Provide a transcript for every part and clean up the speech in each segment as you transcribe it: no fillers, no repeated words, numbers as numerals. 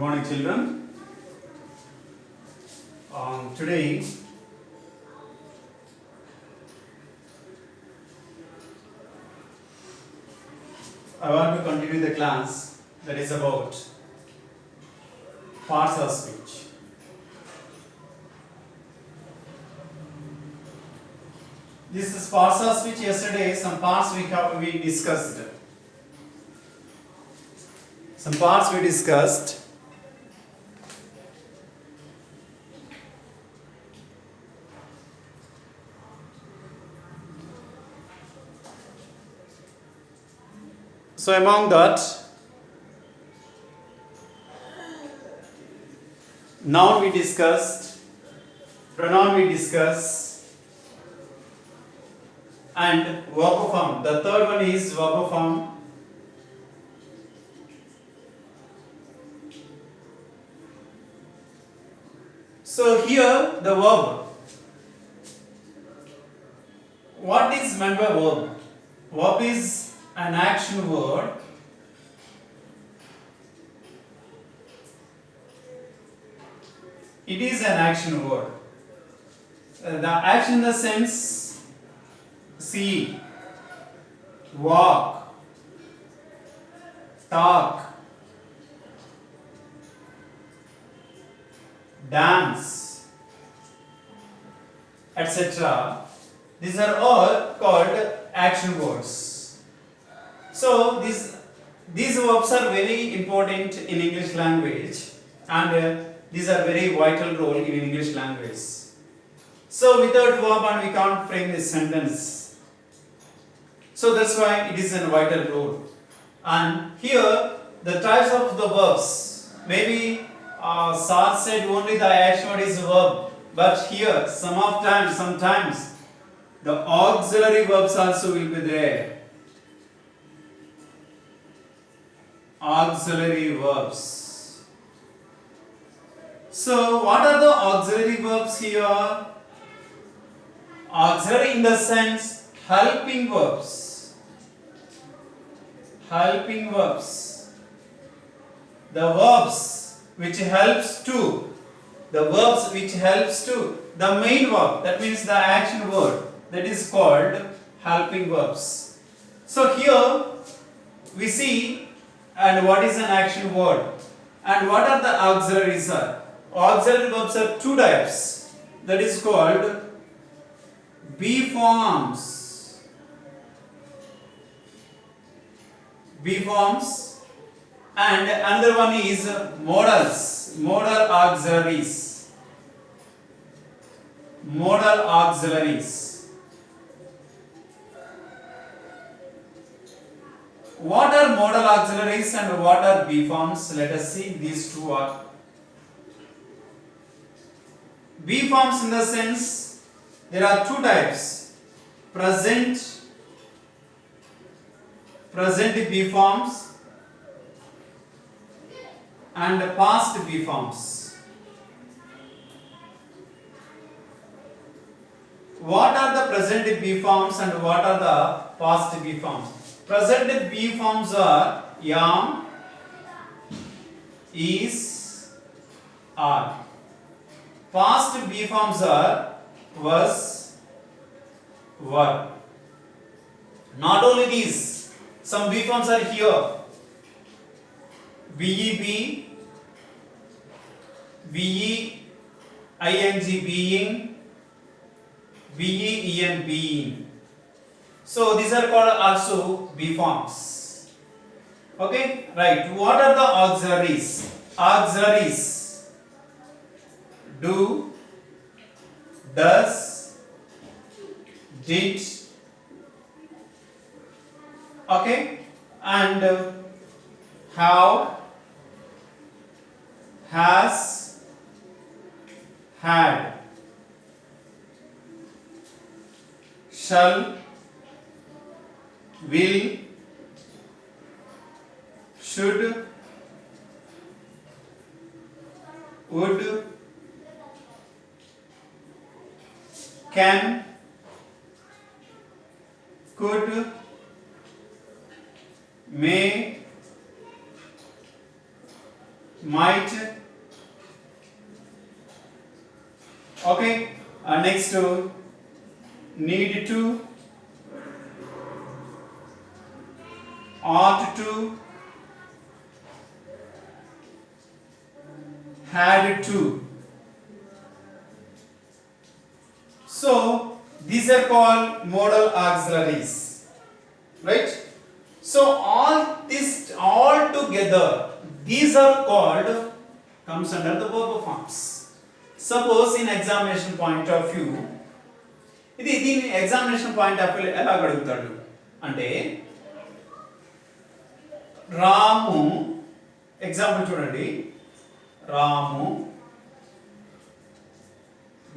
morning, children. Today I want to continue the class that is about parts of speech. This is parts of speech. Yesterday, some parts we discussed. Some parts we discussed. So among that, noun we discussed, pronoun we discussed, and verb form. The third one is verb form. So here the verb. What is meant by verb? Verb is an action word it is an action word. The action in the sense see, walk, talk, dance, etc. These are all called action words. So these verbs are very important in English language, and these are very vital role in English language. So without verb and we can't frame this sentence. So that's why it is a vital role. And here the types of the verbs, maybe Sar said only the action word is verb, but here sometimes the auxiliary verbs also will be there. Auxiliary verbs. So what are the auxiliary verbs here? Auxiliary in the sense helping verbs. Helping verbs. The verbs which helps to. The verbs which helps to. The main verb, that means the action word, that is called helping verbs. So here we see, and what is an action word and what are the auxiliaries are. Auxiliary verbs are two types, that is called be forms and another one is modal auxiliaries. What are modal auxiliaries and what are be forms? Let us see. These two are. Be forms in the sense there are two types. Present be forms and past be forms. What are the present be forms and what are the past be forms? Present be forms are am, is, are. Past be forms are was, were. Not only these, some be forms are here. Be, ing, being, en, being. So these are called also be forms. Okay, right. What are the auxiliaries? Auxiliaries: do, does, did. Okay, and have, has, had, shall, will, should, would, can, could, may, might, next need to, ought to, had to. So these are called modal auxiliaries, right? So all together, these are called, comes under the verb forms. Suppose in examination point of view, దీని examination point of view ఎలా అడుగుతాడు అంటే, రాము, example చూడండి, రాము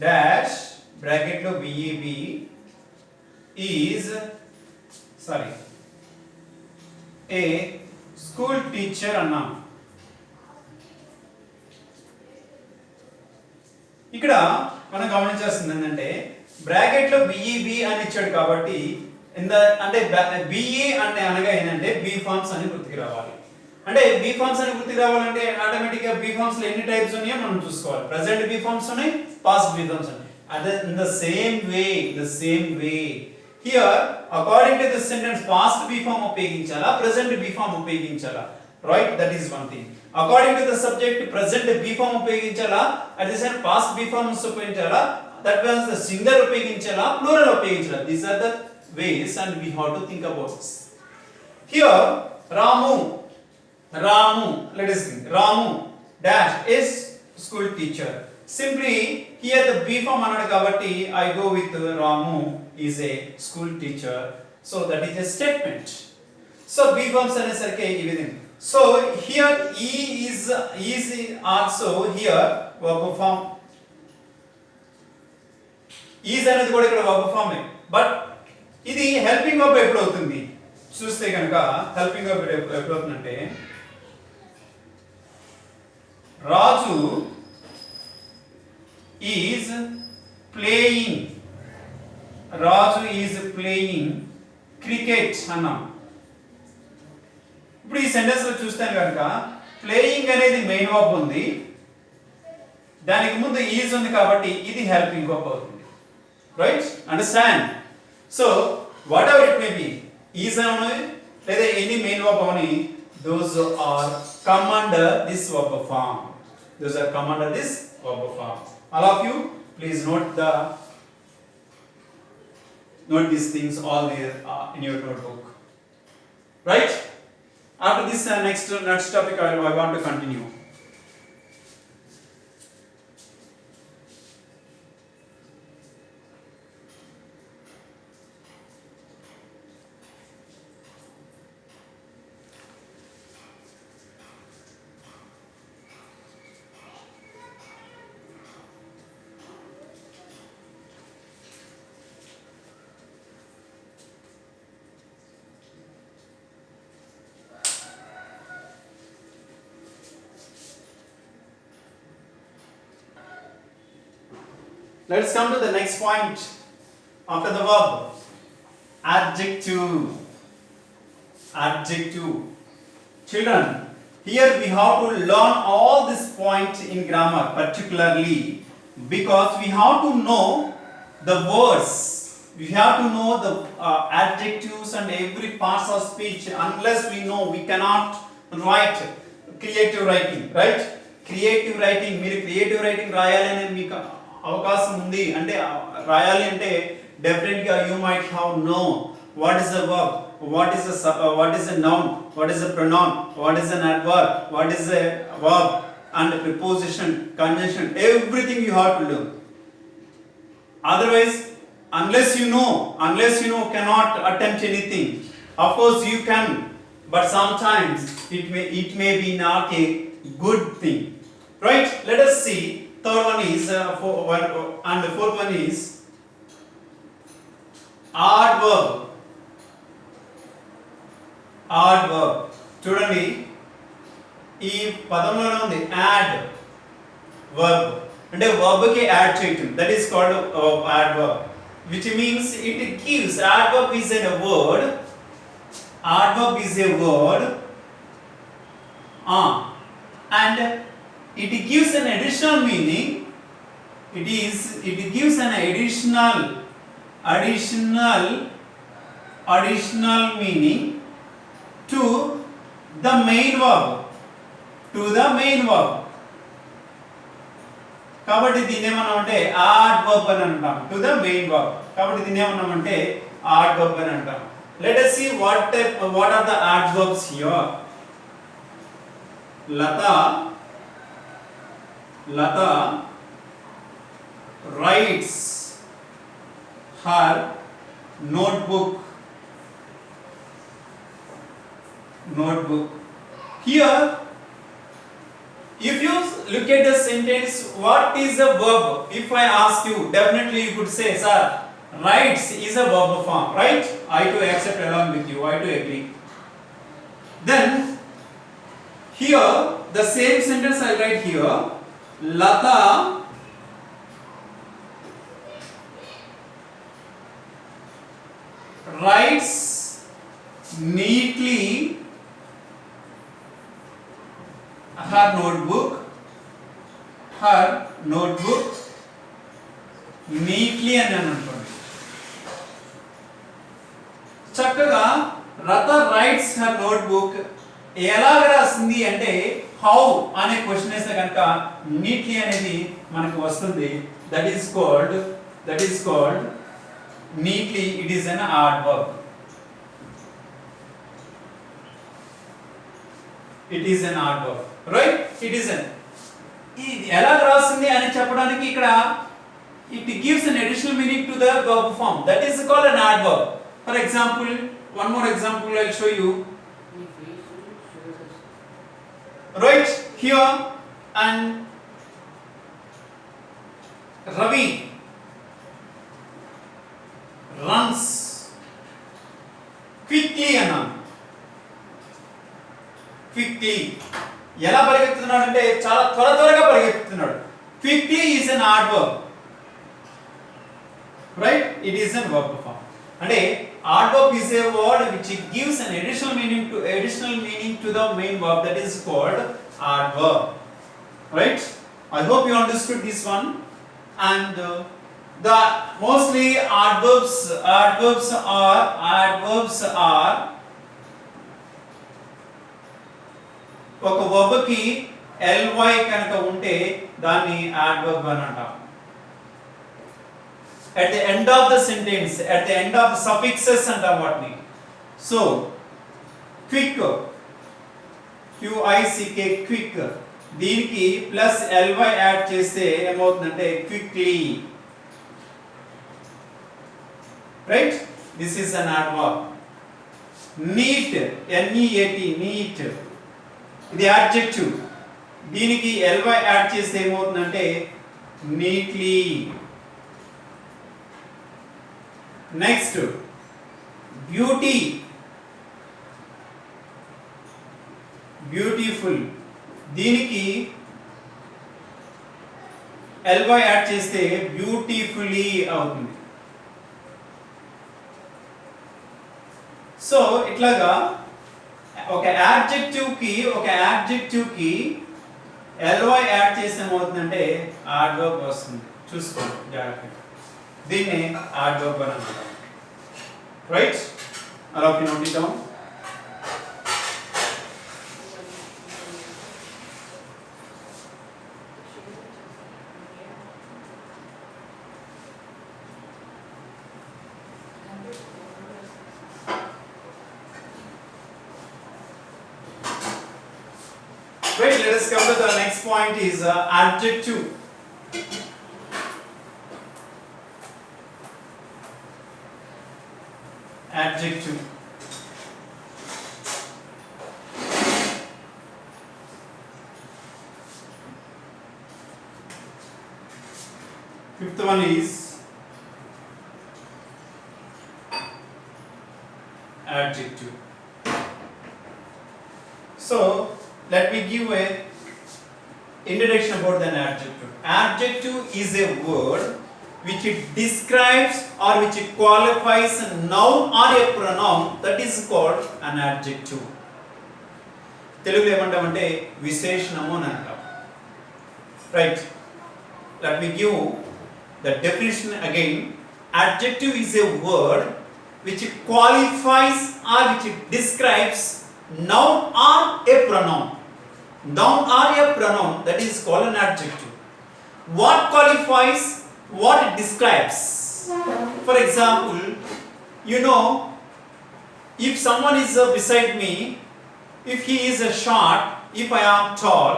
dash bracket లో బిఈబి is a school teacher అన్నాం. ఇక్కడ మనం గమనించాల్సింది ఏంటంటే, బ్రాకెట్ లో బిఈబి అని ఇచ్చాడు కాబట్టి అంటే బిఈ అంటే అనగా ఏంటంటే బి ఫార్మ్స్ అని గుర్తుకు రావాలి. అంటే బి ఫార్మ్స్ అని గుర్తుకు రావాలంటే ఆటోమేటిక్ గా బి ఫార్మ్స్ లో ఎన్ని టైప్స్ ఉన్నాయో మనం చూసుకోవాలి. ప్రెజెంట్ బి ఫార్మ్స్ ఉన్నాయి, పాస్ట్ బి ఫార్మ్స్ ఉన్నాయి. అదే in the same way here according to this sentence past be form ఉపయోగించాలా, ప్రెజెంట్ బి ఫార్మ్ ఉపయోగించాలా, right? That is one thing. According to the subject present be form ఉపయోగించాలా, at the same past be forms ఉపయోగించాలా, that means the singular ఉపయోగించాలా, plural ఉపయోగించాలా. These are the ways and we have to think about this. Here Ramu, let us think, Ramu dash is school teacher. Simply here the B form anadu kabatti I go with Ramu is a school teacher. So that is a statement. So B forms anesarike ee vidhanga. So here is also here verb form. Is అనేది కూడా ఇక్కడ verb ఫామే. But ఇది helping verb ఎప్పుడు అవుతుంది చూస్తే కనుక, helping verb ఎప్పుడు అవుతుందంటే, రాజు ఈజ్ ప్లేయింగ్ క్రికెట్ అన్నాం. ఇప్పుడు ఈ సెంటెన్స్ లో చూస్తే కనుక ప్లేయింగ్ అనేది మెయిన్ వర్బ్ ఉంది, దానికి ముందు ఈజ్ ఉంది కాబట్టి ఇది హెల్పింగ్ వర్బ్ అవుతుంది. Right? Understand? So whatever it may be, is avani లేదా any main verb avani, those are come under this verb form. All of you please note these things all there in your notebook. Right? After this next topic I want to continue. Let's come to the next point after the verb. Adjective. Children, here we have to learn all this point in grammar particularly because we have to know the words. We have to know the adjectives and every parts of speech. Unless we know, we cannot write creative writing, right? Creative writing, మీరు creative writing రాయాలని మీకు అవకాశం ఉంది అంటే, రాయాలి అంటే definite గా you might have know what is the verb, what is a noun, what is a pronoun, what is an adverb, what is a verb and a preposition, conjunction, everything you have to learn. Otherwise, unless you know cannot attempt anything. Of course you can, but sometimes it may be not a good thing, right? Let us see. Third one is and the fourth one is adverb. చూడండి, ఈ పదంలోనే ఉంది add verb, అంటే verb కి add చేయటం, that is called adverb, which means it gives, adverb is a word and it gives an additional meaning it gives an additional meaning to the main verb, కాబట్టి దీన్ని ఏమన్నామంటే add verb అని అంటాం. To the main verb, కాబట్టి దీన్ని ఏమన్నామంటే add verb అని అంటాం. Let us see what are the adverbs here. Lata writes her notebook. Here, if you look at the sentence, what is the verb? If I ask you, definitely you could say, sir, writes is a verb form, right? I to accept along with you, I to agree. Then here the same sentence I write here. Lata writes neatly her notebook neatly అని అనుకోండి. చక్కగా రత rights her notebook ఎలా రాసింది అంటే how అనే question వేస్తే కనుక neatly అనేది మనకు వస్తుంది. That is called neatly. It is an adverb. It is an adverb, right? It is an ఎలా రాసింది అని చెప్పడానికి ఇక్కడ it gives an additional meaning to the verb form. That is called an adverb. For example, one more example I'll show you. Right here, and Ravi runs quickly అన్నాను. quickly ఎలా పరిగెత్తుతున్నాడు అంటే చాలా త్వరగా పరిగెత్తుతున్నాడు. quickly is an adverb, right? It is a verb form. అంటే adverb is a word which gives an additional meaning to the main verb. That is called adverb, right? I hope you understood this one. And the mostly adverbs are ఒక verb కి ly కనుక ఉంటే దాన్ని adverb అని అంటాం. At the end of the sentence, at the end of the suffixes అంటాం వాటిని. So quick, quick, quick, దీనికి ప్లస్ ly యాడ్ చేస్తే ఏమవుతుందంటే quickly, right? This is an adverb. neat, neat, neat, ఇది adjective. దీనికి ly యాడ్ చేస్తే ఏమవుతుందంటే neatly. Next beauty, beautiful, దీనికి ly యాడ్ చేస్తే బ్యూటిఫుల్లీ అవుతుంది. సో ఇట్లాగా ఒక యాడ్జెక్టివ్ కి ly యాడ్ చేస్తే ఏమవుతుందంటే adverb వస్తుంది. చూసుకోండి జాగ్రత్తగా, దీన్ని adverb అని అంటారు, రైట్? అలా note it down. Right, let us come to the next point is adjective. Adjective. Fifth one is adjective. So let me give a introduction about an adjective. Adjective is a word which it describes or which it qualifies a noun or a pronoun. That is called an adjective. తెలుగులో ఏమంటామంటే విశేషణము అని అంటాం, right? let me give the definition again. Adjective is a word which qualifies or which describes noun or a pronoun. Noun or a pronoun, that is called an adjective. What qualifies, what it describes. For example, you know, if someone is beside me, if he is short, if I am tall,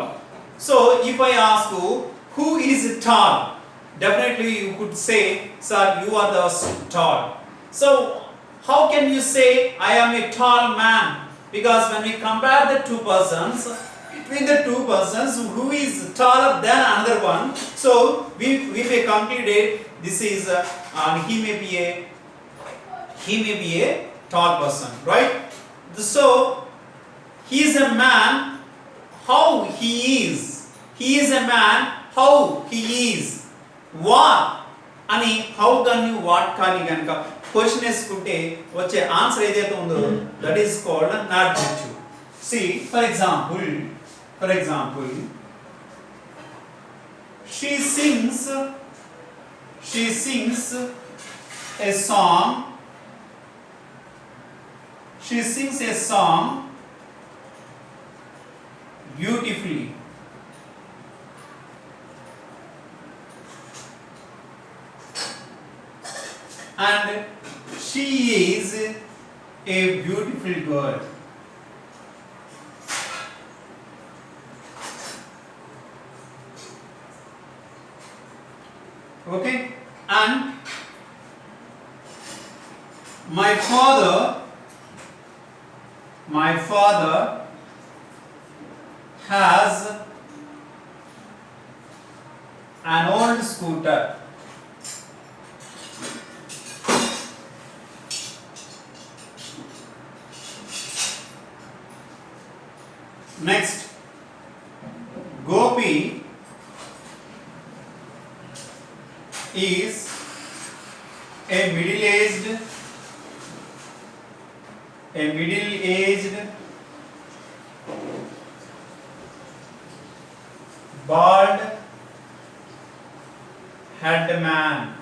so if I ask you, who is tall? Definitely you could say, sir, you are the tall. So how can you say I am a tall man? Because when we compare the two persons, between the two persons, who is taller than another one, so we may conclude this is he may be a tall person, right? So he is a man, how he is. He is a man, how he is. What ani how can you what kani ganaka question eskunte vache answer edaithe undo that is called an adjective. See, for example, she sings a song. She sings a song beautifully. And she is a beautiful girl. Okay? And my father has an old scooter. Next, Gopi is a middle-aged bald head man.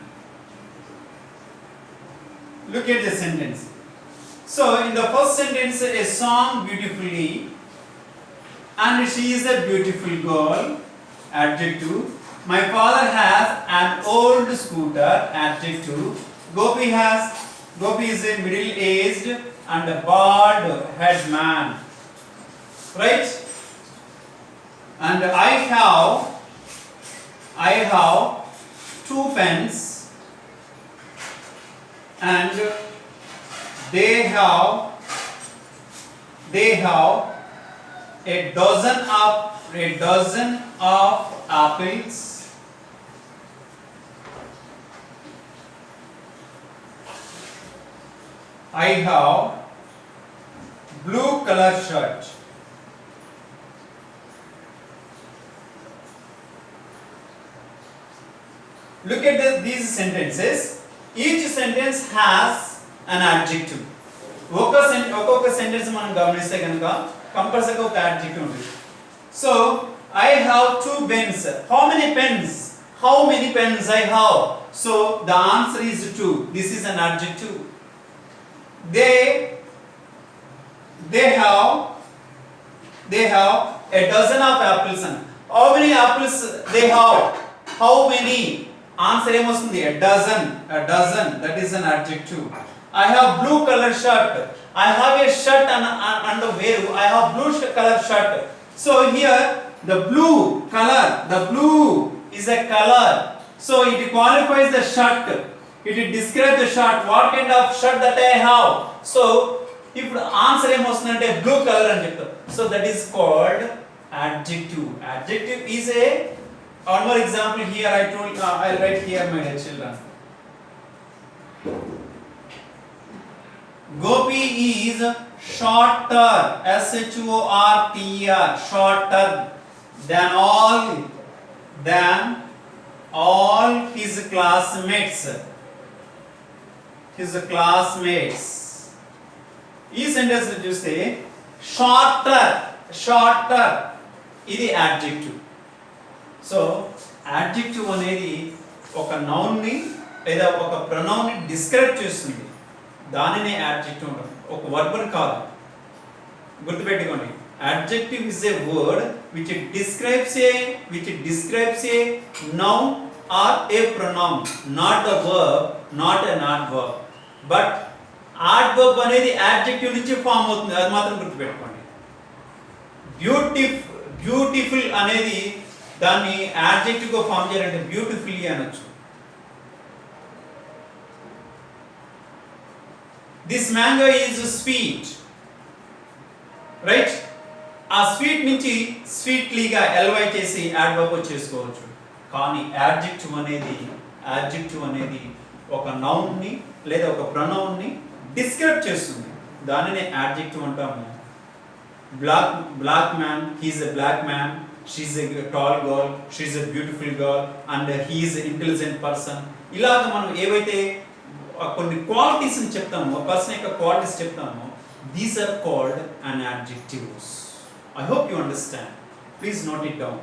Look at the sentence. So in the first sentence, a song beautifully, and she is a beautiful girl, adjective. My father has an old scooter, adjective. Gopi is a middle-aged and a bald head man, right? And I have two pens, and they have a dozen of apples. I have blue color shirt. Look at these sentences. Each sentence has an adjective. ఒక్కొక్క sentence మనం గమనిస్తే కనుక కంపల్సరీగా ఒక adjective ఉంటుంది. So I have two pens. How many pens? How many pens I have? So the answer is two. This is an adjective. They have a dozen of apples. How many apples they have? How many? Answer ఏమొస్తుంది? A dozen. That is an adjective. I have blue color shirt. I have a shirt and wear. I have blue color shirt. So here the blue is a color. So it qualifies the shirt. It describes the shirt. What kind of shirt that I have? So if the answer ఏమొస్తుందంటే blue color అని చెప్తారు. So that is called adjective. Adjective is a one more example here. I'll write here, my dear children. Gopi is shorter, shorter, shorter than all his classmates. ఈ sentence చూస్తే shorter ఇది adjective. So adjective అనేది ఒక నౌన్ని లేదా ఒక ప్రొనౌన్ని describe చేస్తుంది, దానినే adjective ఉంటుంది, ఒక వర్బ్ని కాదు. గుర్తుపెట్టుకోండి, adjective is a word which describes a noun or a pronoun, not a verb, not an adverb. But adverb అనేది యాడ్జెక్టివ్ నుంచి ఫామ్ అవుతుంది, అది మాత్రం గుర్తుపెట్టుకోండి. బ్యూటిఫుల్ అనేది దాన్ని యాడ్జెక్టివ్ గా ఫామ్ చేయాలంటే బ్యూటిఫుల్లీ అనొచ్చు. This mango is sweet, right? ఆ స్వీట్ నుంచి స్వీట్లీగా ఎల్వై చేసి యాడ్వర్బ్ చేసుకోవచ్చు. కానీ యాడ్జెక్టివ్ అనేది ఒక నౌన్ని లేదా ఒక ప్రొనౌన్ని డిస్క్రైబ్ చేస్తుంది, దానినే యాడ్జెక్టివ్ అంటాము. Black man, he's a black man, she's a tall girl, she's a beautiful girl and he's a intelligent person. ఇలాగ మనం ఏవైతే కొన్ని క్వాలిటీస్ని చెప్తామో, ఒక పర్సన్ యొక్క క్వాలిటీస్ చెప్తామో, these are called an adjectives. I hope you understand. Please note it down.